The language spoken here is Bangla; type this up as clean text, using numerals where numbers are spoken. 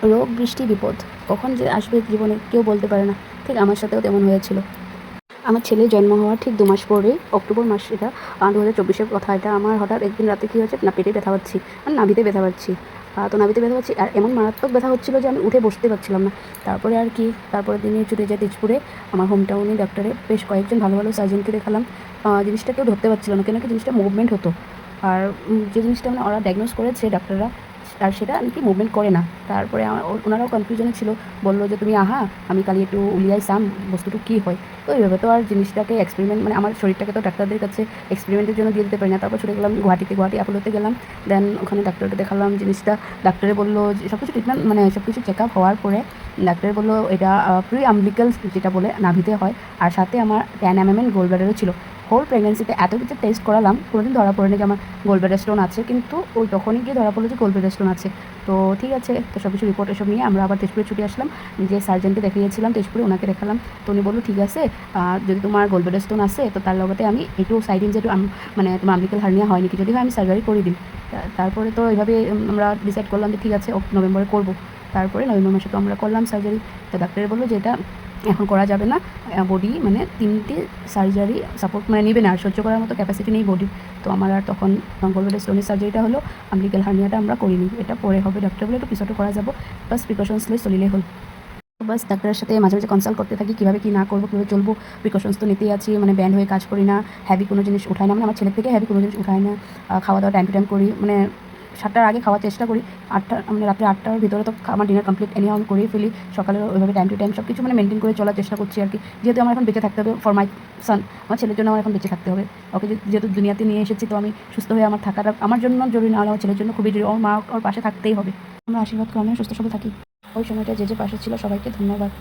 রোগ বৃষ্টি বিপদ কখন যে আসবে জীবনে কেউ বলতে পারে না। ঠিক আমার সাথেও তেমন হয়েছিল। আমার ছেলের জন্ম হওয়ার ঠিক 2 মাস পরেই অক্টোবর মাস, এটা 2024-এর কথা। এটা আমার হঠাৎ একদিন রাতে কী হয়েছে, না পেটে ব্যথা পাচ্ছি, মানে নাভিতে ব্যথা পাচ্ছি। তো নাভিতে ব্যথা পাচ্ছি, আর এমন মারাত্মক ব্যথা হচ্ছিলো যে আমি উঠে বসতে পারছিলাম না। তারপরে আর কি, তারপরের দিনই ছুটে যাই তেজপুরে। আমার হোম টাউনে ডাক্তারে বেশ কয়েকজন ভালো ভালো সার্জনকে দেখালাম। জিনিসটা কেউ ধরতে পারছিল না, কেন কি জিনিসটা মুভমেন্ট হতো। আর যে জিনিসটা মানে ওরা ডায়াগনোস করেছে ডাক্তাররা, আর সেটা নাকি মুভমেন্ট করে না। তারপরে ওনারাও কনফিউশনে ছিল। বললো যে তুমি আহা, আমি কালি একটু উলিয়াই চাম বস্তুটো কী হয়। তো এইভাবে তো আর জিনিসটাকে এক্সপেরিমেন্ট, মানে আমার শরীরটাকে তো ডাক্তারদের কাছে এক্সপেরিমেন্টের জন্য দিয়ে দিতে পারি না। তারপর ছুটে গেলাম গুয়াহাটি অ্যাপোলোতে গেলাম। দেন ওখানে ডাক্তারকে দেখালাম। জিনিসটা ডাক্তারে বললো যে সব কিছু ট্রিটমেন্ট, মানে সব কিছু চেক আপ হওয়ার পরে ডাক্তারে বললো এটা প্রি আম্বিলিক্যাল, যেটা বলে নাভিতে হয়। আর সাথে আমার 10 mm গোল ব্লাডারও ছিল। হোল প্রেগনেন্সিতে এত কিছু টেস্ট করালাম, কোনোদিন ধরা পড়েনি যে আমার গোল ব্লাডার স্টোন আছে, কিন্তু ওই তখনই গিয়ে ধরা পড়লো যে গোল ব্লাডার স্টোন আছে। তো ঠিক আছে, তো সব কিছু রিপোর্ট এসব নিয়ে আমরা আবার তেজপুরে ছুটে আসলাম। যে সার্জনকে দেখিয়েছিলাম তেজপুরে, ওনাকে দেখালাম। তো উনি বললো ঠিক আছে, যদি তোমার গোল ব্লাডার স্টোন আছে তো তার লগতে আমি একটু সাইডিন যেটু মানে তোমার আম্বিকাল হার্নিয়া হয় নাকি, যদি হয় আমি সার্জারি করে দিই। তারপরে তো এইভাবে আমরা ডিসাইড করলাম যে ঠিক আছে নভেম্বরে করবো। তারপরে নভেম্বর মাসে তো আমরা করলাম সার্জারি। তো ডাক্তারে বললো যে এটা এখন করা যাবে না, বডি মানে 3টে সার্জারি সাপোর্ট মানে নেবে না, আর সহ্য করার মতো ক্যাপাসিটি নেই বডির। তো আমার আর তখন গোল ব্লাডার স্টোনের সার্জারিটা হলো, আম্বিকাল হার্নিয়াটা আমরা করিনি, এটা পরে হবে। ডাক্তার বলে একটু পিছতে করা যাবো, বাস প্রিকশনস লই চলিলেই হল। বাস ডাক্তারের সাথে মাঝে মাঝে কনসাল্ট করতে থাকি, কীভাবে কী না করবো, কীভাবে চলবো। প্রিকশনস তো নিতেই আছি, মানে ব্যান্ড হয়ে কাজ করি না, হ্যাভি কোনো জিনিস উঠাই না, মানে আমার ছেলের থেকে হ্যাভি কোনো জিনিস উঠাই না। খাওয়া দাওয়া টাইম টু টাইম করি, মানে 7টার আগে খাওয়ার চেষ্টা করি। 8টা মানে রাত্রে 8টার ভিতরে তো আমার ডিনার কমপ্লিট এনিহাও আমি করেই ফেলি। সকালে ওইভাবে টাইম টু টাইম সব কিছু মানে মেনটেন করে চলার চেষ্টা করছি আর কি। যেহেতু আমার এখন বেঁচে থাকতে হবে ফর মাই সান, আমার ছেলের জন্য আমার এখন বেঁচে থাকতে হবে। ওকে যেহেতু দুনিয়াতে নিয়ে এসেছি, তো আমি সুস্থ হয়ে আমার থাকাটা আমার জন্য জরুরি, না হলে আমার ছেলের জন্য খুবই জরুরি। ওর মা ওর পাশে থাকতেই হবে। আমরা আশীর্বাদ করে আমিও সুস্থ সবল থাকি। ওই সময়টা যে পাশে ছিল সবাইকে ধন্যবাদ।